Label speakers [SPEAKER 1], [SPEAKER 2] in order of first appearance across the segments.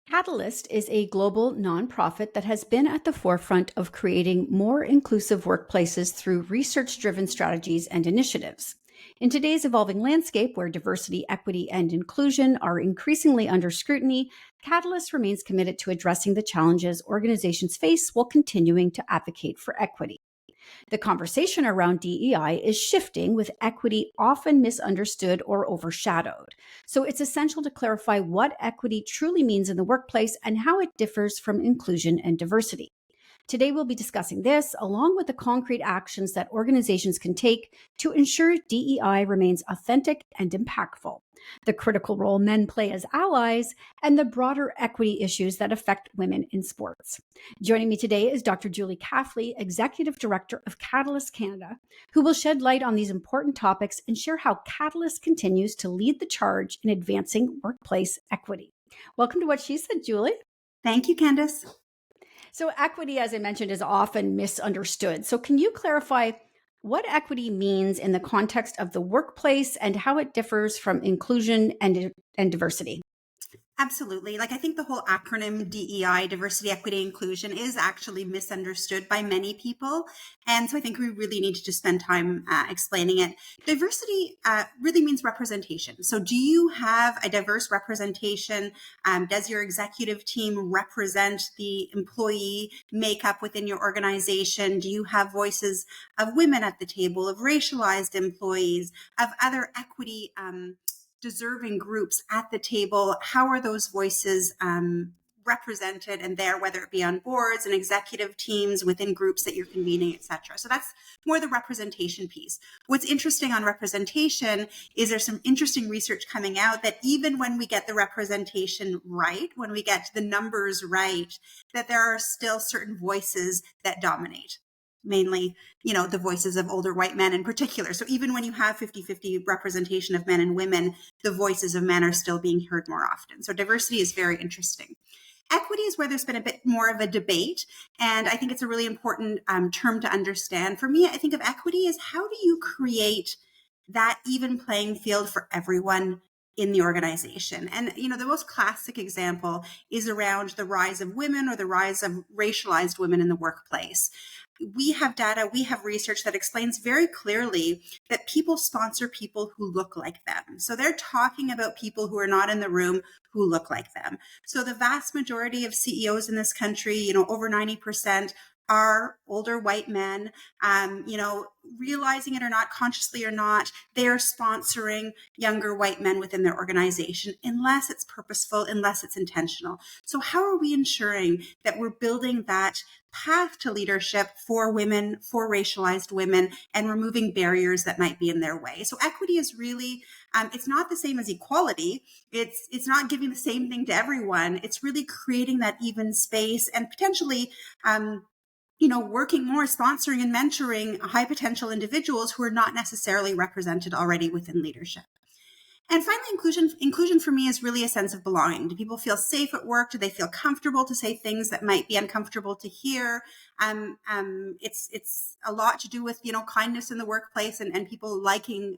[SPEAKER 1] Catalyst is a global nonprofit that has been at the forefront of creating more inclusive workplaces through research driven strategies and initiatives. In today's evolving landscape, where diversity, equity, and inclusion are increasingly under scrutiny, Catalyst remains committed to addressing the challenges organizations face while continuing to advocate for equity. The conversation around DEI is shifting, with equity often misunderstood or overshadowed. So it's essential to clarify what equity truly means in the workplace and how it differs from inclusion and diversity. Today, we'll be discussing this, along with the concrete actions that organizations can take to ensure DEI remains authentic and impactful, the critical role men play as allies, and the broader equity issues that affect women in sports. Joining me today is Dr. Julie Cafley, Executive Director of Catalyst Canada, who will shed light on these important topics and share how Catalyst continues to lead the charge in advancing workplace equity. Welcome to What She Said, Julie.
[SPEAKER 2] Thank you, Candace.
[SPEAKER 1] So equity, as I mentioned, is often misunderstood. So can you clarify what equity means in the context of the workplace and how it differs from inclusion and diversity?
[SPEAKER 2] Absolutely. I think the whole acronym DEI, diversity, equity, inclusion, is actually misunderstood by many people. And so I think we really need to just spend time explaining it. Diversity really means representation. So do you have a diverse representation? Does your executive team represent the employee makeup within your organization? Do you have voices of women at the table, of racialized employees, of other equity deserving groups at the table? How are those voices represented and there, whether it be on boards and executive teams, within groups that you're convening, et cetera? So that's more the representation piece. What's interesting on representation is there's some interesting research coming out that even when we get the representation right, when we get the numbers right, that there are still certain voices that dominate. Mainly, the voices of older white men in particular. So even when you have 50-50 representation of men and women, the voices of men are still being heard more often. So diversity is very interesting. Equity is where there's been a bit more of a debate. And I think it's a really important term to understand. For me, I think of equity as how do you create that even playing field for everyone in the organization. And, the most classic example is around the rise of women or the rise of racialized women in the workplace. We have data, we have research that explains very clearly that people sponsor people who look like them. So they're talking about people who are not in the room who look like them. So the vast majority of CEOs in this country, over 90%, are older white men, realizing it or not, consciously or not, they are sponsoring younger white men within their organization, unless it's purposeful, unless it's intentional. So how are we ensuring that we're building that path to leadership for women, for racialized women, and removing barriers that might be in their way? So equity is really, it's not the same as equality. It's not giving the same thing to everyone. It's really creating that even space and potentially, working more, sponsoring and mentoring high potential individuals who are not necessarily represented already within leadership. And finally, inclusion for me is really a sense of belonging. Do people feel safe at work? Do they feel comfortable to say things that might be uncomfortable to hear? It's a lot to do with, kindness in the workplace and people liking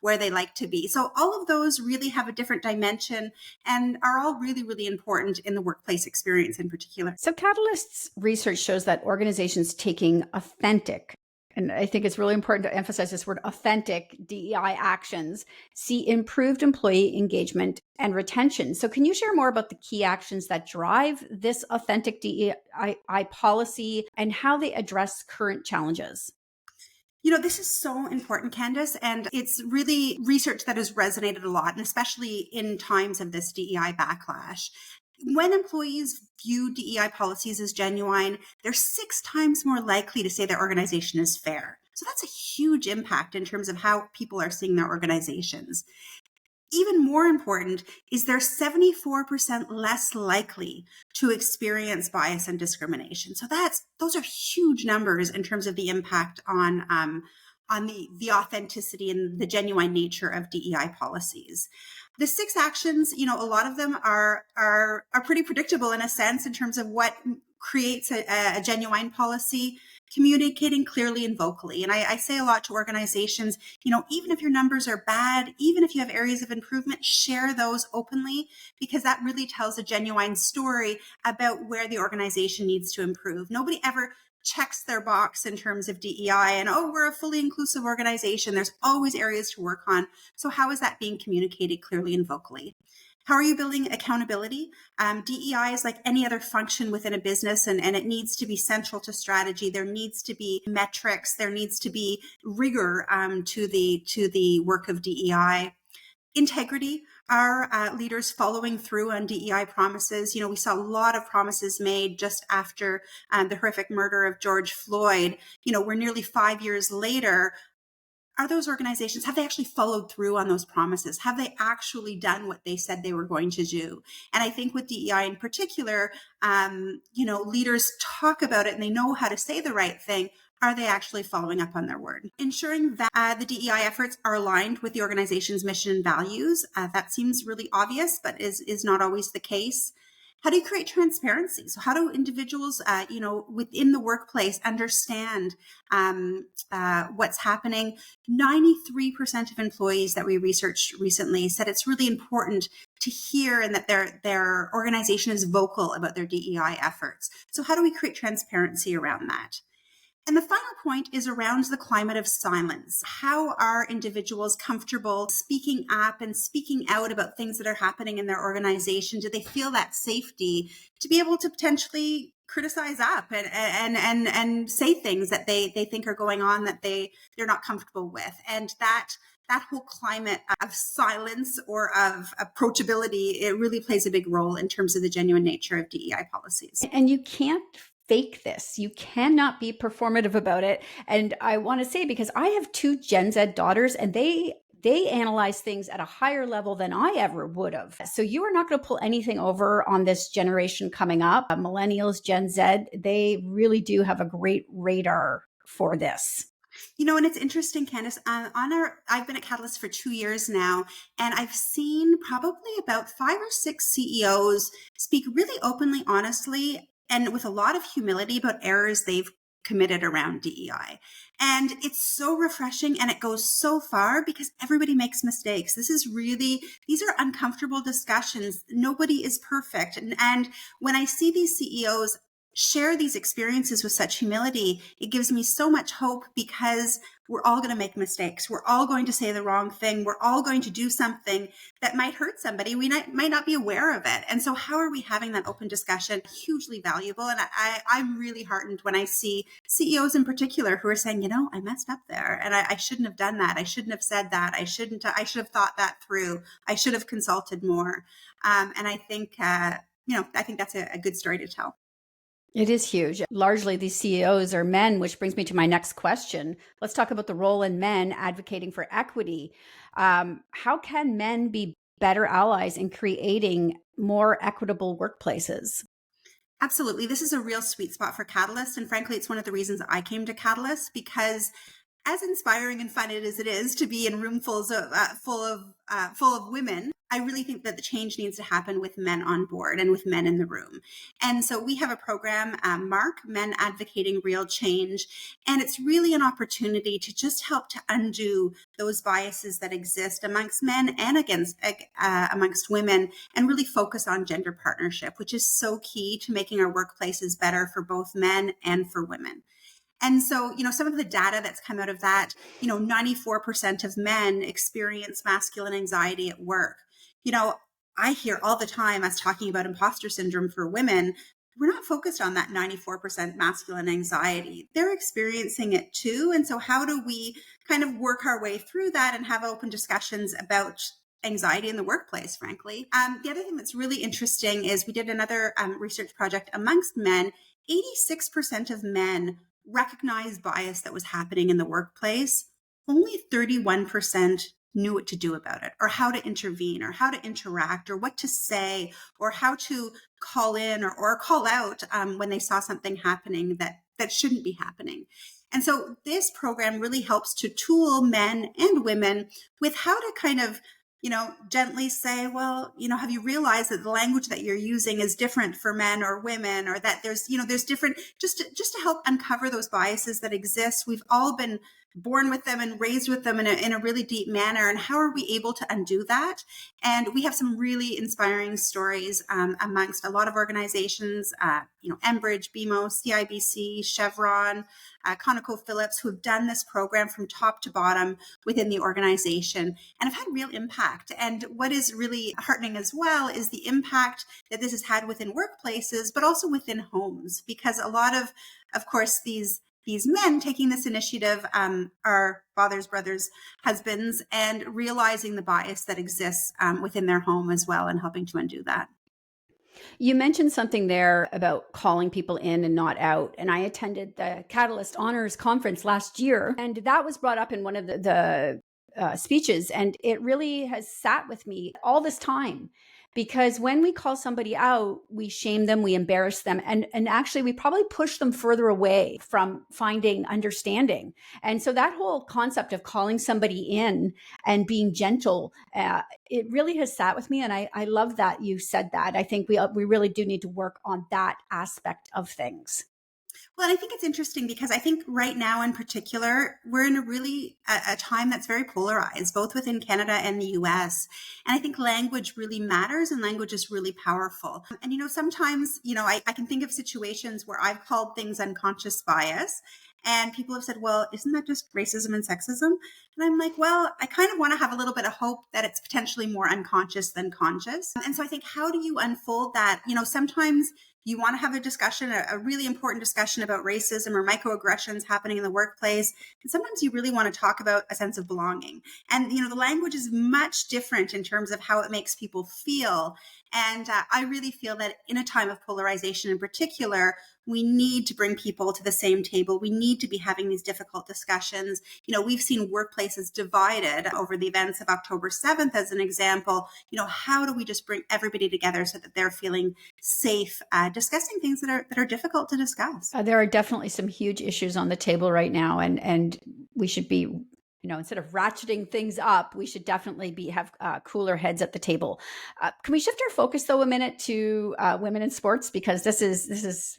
[SPEAKER 2] where they like to be. So all of those really have a different dimension and are all really, really important in the workplace experience in particular.
[SPEAKER 1] So Catalyst's research shows that organizations taking authentic, and I think it's really important to emphasize this word, authentic DEI actions, see improved employee engagement and retention. So can you share more about the key actions that drive this authentic DEI policy and how they address current challenges?
[SPEAKER 2] This is so important, Candace, and it's really research that has resonated a lot, and especially in times of this DEI backlash. When employees view DEI policies as genuine, they're 6 times more likely to say their organization is fair. So that's a huge impact in terms of how people are seeing their organizations. Even more important is they're 74% less likely to experience bias and discrimination. So those are huge numbers in terms of the impact on the authenticity and the genuine nature of DEI policies. The 6 actions, a lot of them are pretty predictable in a sense in terms of what creates a genuine policy. communicating clearly and vocally. And I say a lot to organizations, even if your numbers are bad, even if you have areas of improvement, share those openly, because that really tells a genuine story about where the organization needs to improve. Nobody ever checks their box in terms of DEI and, oh, we're a fully inclusive organization. There's always areas to work on. So how is that being communicated clearly and vocally? How are you building accountability? DEI is like any other function within a business, and it needs to be central to strategy. There needs to be metrics. There needs to be rigor to the work of DEI. Integrity, our leaders following through on DEI promises. We saw a lot of promises made just after the horrific murder of George Floyd. We're nearly 5 years later. Are those organizations, have they actually followed through on those promises? Have they actually done what they said they were going to do? And I think with DEI in particular, leaders talk about it and they know how to say the right thing. Are they actually following up on their word? Ensuring that the DEI efforts are aligned with the organization's mission and values. That seems really obvious, but is not always the case. How do you create transparency? So how do individuals, within the workplace understand what's happening? 93% of employees that we researched recently said it's really important to hear and that their organization is vocal about their DEI efforts. So how do we create transparency around that? And the final point is around the climate of silence. How are individuals comfortable speaking up and speaking out about things that are happening in their organization? Do they feel that safety to be able to potentially criticize up and say things that they think are going on that they're not comfortable with? And that whole climate of silence or of approachability, it really plays a big role in terms of the genuine nature of DEI policies.
[SPEAKER 1] And you can't fake this. You cannot be performative about it. And I want to say, because I have 2 Gen Z daughters and they analyze things at a higher level than I ever would have. So you are not going to pull anything over on this generation coming up. Millennials, Gen Z, they really do have a great radar for this.
[SPEAKER 2] And it's interesting, Candace, I've been at Catalyst for 2 years now, and I've seen probably about 5 or 6 CEOs speak really openly, honestly, and with a lot of humility about errors they've committed around DEI. And it's so refreshing, and it goes so far because everybody makes mistakes. These are uncomfortable discussions. Nobody is perfect. And when I see these CEOs share these experiences with such humility, it gives me so much hope, because we're all going to make mistakes. We're all going to say the wrong thing. We're all going to do something that might hurt somebody. We might not be aware of it. And so how are we having that open discussion? Hugely valuable. And I'm really heartened when I see CEOs in particular who are saying, I messed up there and I shouldn't have done that. I shouldn't have said that. I should have thought that through. I should have consulted more. And I think, I think that's a good story to tell.
[SPEAKER 1] It is huge. Largely, these CEOs are men, which brings me to my next question. Let's talk about the role in men advocating for equity. How can men be better allies in creating more equitable workplaces?
[SPEAKER 2] Absolutely. This is a real sweet spot for Catalyst. And frankly, it's one of the reasons I came to Catalyst, because as inspiring and fun as it is to be in room full of women, I really think that the change needs to happen with men on board and with men in the room. And so we have a program, Mark, Men Advocating Real Change. And it's really an opportunity to just help to undo those biases that exist amongst men and amongst women, and really focus on gender partnership, which is so key to making our workplaces better for both men and for women. And so, some of the data that's come out of that, 94% of men experience masculine anxiety at work. I hear all the time us talking about imposter syndrome for women. We're not focused on that 94% masculine anxiety. They're experiencing it too. And so how do we kind of work our way through that and have open discussions about anxiety in the workplace, frankly? The other thing that's really interesting is we did another research project amongst men. 86% of men recognized bias that was happening in the workplace. Only 31% knew what to do about it, or how to intervene, or how to interact, or what to say, or how to call in or call out when they saw something happening that shouldn't be happening. And so this program really helps to tool men and women with how to kind of gently say, well, have you realized that the language that you're using is different for men or women, or that there's different, just to help uncover those biases that exist. We've all been born with them and raised with them in a really deep manner. And how are we able to undo that? And we have some really inspiring stories amongst a lot of organizations, Enbridge, BMO, CIBC, Chevron, ConocoPhillips, who have done this program from top to bottom within the organization and have had real impact. And what is really heartening as well is the impact that this has had within workplaces, but also within homes, because a lot of course, these men taking this initiative are fathers, brothers, husbands, and realizing the bias that exists within their home as well, and helping to undo that.
[SPEAKER 1] You mentioned something there about calling people in and not out. And I attended the Catalyst Honors Conference last year, and that was brought up in one of the speeches. And it really has sat with me all this time, because when we call somebody out, we shame them, we embarrass them, and actually we probably push them further away from finding understanding. And so that whole concept of calling somebody in and being gentle, it really has sat with me. And I love that you said that. I think we really do need to work on that aspect of things.
[SPEAKER 2] Well, and I think it's interesting because I think right now in particular, we're in a time that's very polarized, both within Canada and the US. And I think language really matters, and language is really powerful. And, sometimes, I can think of situations where I've called things unconscious bias. And people have said, well, isn't that just racism and sexism? And I'm like, well, I kind of want to have a little bit of hope that it's potentially more unconscious than conscious. And so I think, how do you unfold that? Sometimes you want to have a discussion, a really important discussion about racism or microaggressions happening in the workplace. And sometimes you really want to talk about a sense of belonging. And, the language is much different in terms of how it makes people feel. And I really feel that in a time of polarization in particular, we need to bring people to the same table. We need to be having these difficult discussions. We've seen workplaces divided over the events of October 7th as an example. How do we just bring everybody together so that they're feeling safe discussing things that are difficult to discuss?
[SPEAKER 1] There are definitely some huge issues on the table right now, and we should be, instead of ratcheting things up, we should definitely have cooler heads at the table. Can we shift our focus though a minute to women in sports, because this is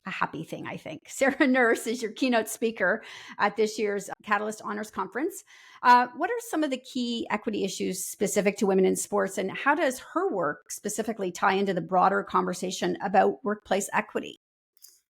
[SPEAKER 1] a happy thing, I think. Sarah Nurse is your keynote speaker at this year's Catalyst Honors Conference. What are some of the key equity issues specific to women in sports, and how does her work specifically tie into the broader conversation about workplace equity?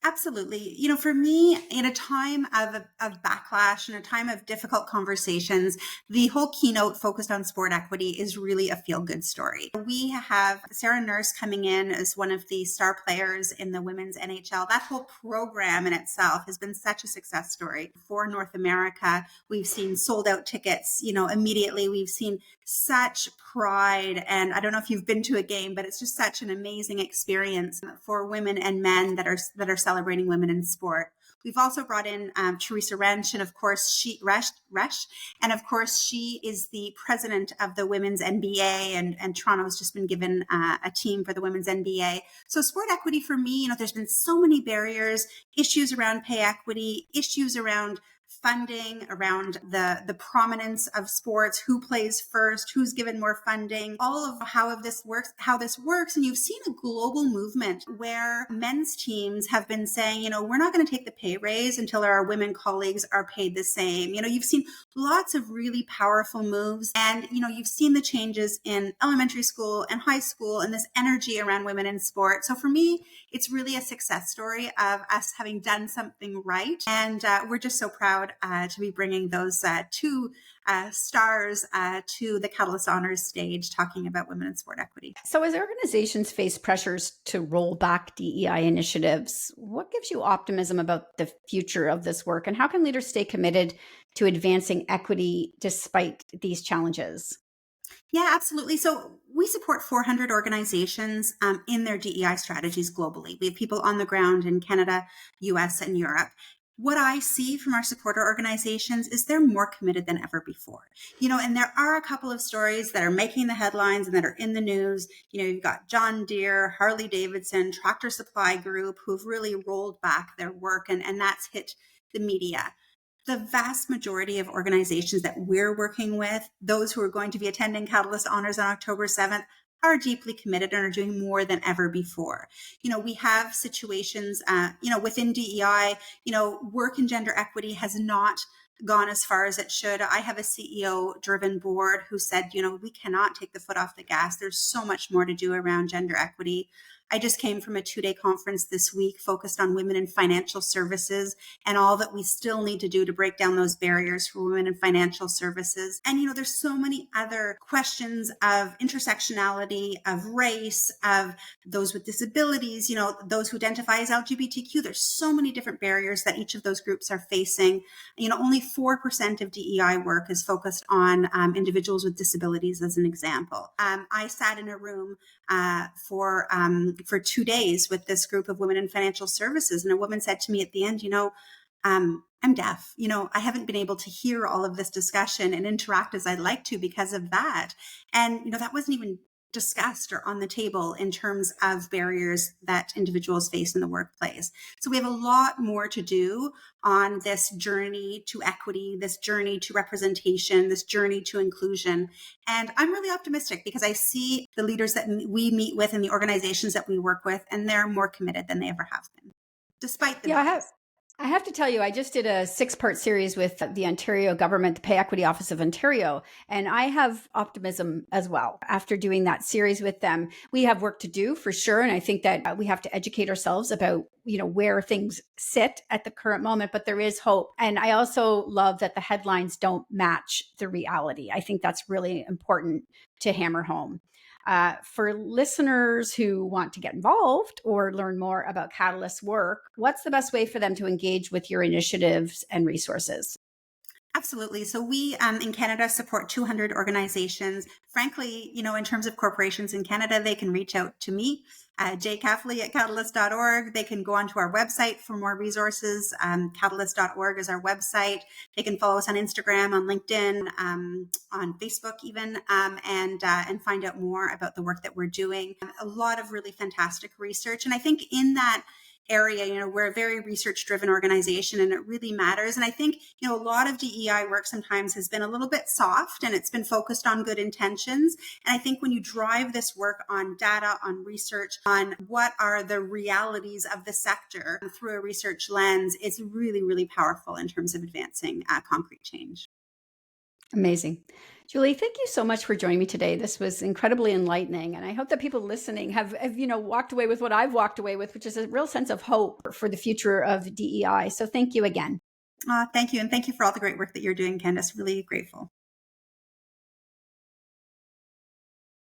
[SPEAKER 2] Absolutely. For me, in a time of backlash and a time of difficult conversations, the whole keynote focused on sport equity is really a feel-good story. We have Sarah Nurse coming in as one of the star players in the women's NHL. That whole program in itself has been such a success story for North America. We've seen sold out tickets, immediately. We've seen such pride. And I don't know if you've been to a game, but it's just such an amazing experience for women and men that are celebrating women in sport. We've also brought in Teresa Resch, and of course Resch, and of course she is the president of the women's NBA, and Toronto's just been given a team for the women's NBA. So sport equity for me, there's been so many barriers, issues around pay equity, issues around funding, around the prominence of sports, who plays first, who's given more funding, all of how this works. And you've seen a global movement where men's teams have been saying, we're not going to take the pay raise until our women colleagues are paid the same. You've seen lots of really powerful moves, and, you've seen the changes in elementary school and high school and this energy around women in sport. So for me, it's really a success story of us having done something right. And we're just so proud to be bringing those two stars to the Catalyst Honors stage, talking about women in sport equity.
[SPEAKER 1] So as organizations face pressures to roll back DEI initiatives, what gives you optimism about the future of this work, and how can leaders stay committed to advancing equity despite these challenges?
[SPEAKER 2] Yeah, absolutely. So we support 400 organizations in their DEI strategies globally. We have people on the ground in Canada, US, and Europe. What I see from our supporter organizations is they're more committed than ever before. And there are a couple of stories that are making the headlines and that are in the news. You've got John Deere, Harley Davidson, Tractor Supply Group, who've really rolled back their work, and that's hit the media. the vast majority of organizations that we're working with, those who are going to be attending Catalyst Honors on October 7th, are deeply committed and are doing more than ever before. We have situations, within DEI, work and gender equity has not gone as far as it should. I have a CEO driven board who said, we cannot take the foot off the gas. There's so much more to do around gender equity. I just came from a 2-day conference this week focused on women in financial services and all that we still need to do to break down those barriers for women in financial services. And, there's so many other questions of intersectionality, of race, of those with disabilities, those who identify as LGBTQ. There's so many different barriers that each of those groups are facing. Only 4% of DEI work is focused on individuals with disabilities, as an example. I sat in a room for 2 days with this group of women in financial services. And a woman said to me at the end, I'm deaf. I haven't been able to hear all of this discussion and interact as I'd like to because of that. And, that wasn't even discussed or on the table in terms of barriers that individuals face in the workplace. So we have a lot more to do on this journey to equity, this journey to representation, this journey to inclusion. And I'm really optimistic because I see the leaders that we meet with and the organizations that we work with, and they're more committed than they ever have been, despite the noise.
[SPEAKER 1] I have to tell you, I just did a 6-part series with the Ontario government, the Pay Equity Office of Ontario, and I have optimism as well. After doing that series with them, we have work to do for sure. And I think that we have to educate ourselves about, where things sit at the current moment, but there is hope. And I also love that the headlines don't match the reality. I think that's really important to hammer home. For listeners who want to get involved or learn more about Catalyst's work, what's the best way for them to engage with your initiatives and resources?
[SPEAKER 2] Absolutely. So we in Canada support 200 organizations. Frankly, in terms of corporations in Canada, they can reach out to me, Cafley at catalyst.org. They can go onto our website for more resources. Catalyst.org is our website. They can follow us on Instagram, on LinkedIn, on Facebook even, and find out more about the work that we're doing. A lot of really fantastic research. And I think in that area, we're a very research-driven organization and it really matters. And I think, a lot of DEI work sometimes has been a little bit soft and it's been focused on good intentions. And I think when you drive this work on data, on research, on what are the realities of the sector through a research lens, it's really, really powerful in terms of advancing concrete change.
[SPEAKER 1] Amazing. Julie, thank you so much for joining me today. This was incredibly enlightening. And I hope that people listening have walked away with what I've walked away with, which is a real sense of hope for the future of DEI. So thank you again.
[SPEAKER 2] Thank you. And thank you for all the great work that you're doing, Candace. Really grateful.